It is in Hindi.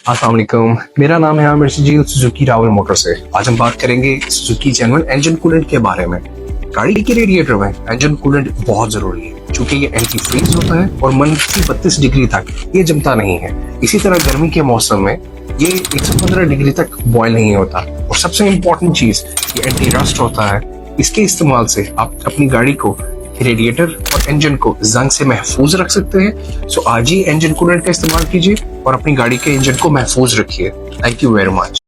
अस्सलाम वालेकुम, मेरा नाम है आमिर शजील सुजुकी रावल मोटर से। आज हम बात करेंगे सुजुकी जेन्युइन इंजन कूलेंट के बारे में। गाड़ी के रेडिएटर में इंजन कूलेंट बहुत जरूरी है क्योंकि ये एंटी फ्रीज होता है और -32 डिग्री तक ये जमता नहीं है। इसी तरह गर्मी के मौसम में ये 115 डिग्री तक बॉयल नहीं होता। और सबसे इम्पोर्टेंट चीज ये एंटी रस्ट होता है। इसके इस्तेमाल से आप अपनी गाड़ी को, रेडिएटर और इंजन को जंग से महफूज रख सकते हैं। सो आज ही इंजन कूलेंट का इस्तेमाल कीजिए और अपनी गाड़ी के इंजन को महफूज रखिए। Thank you very much.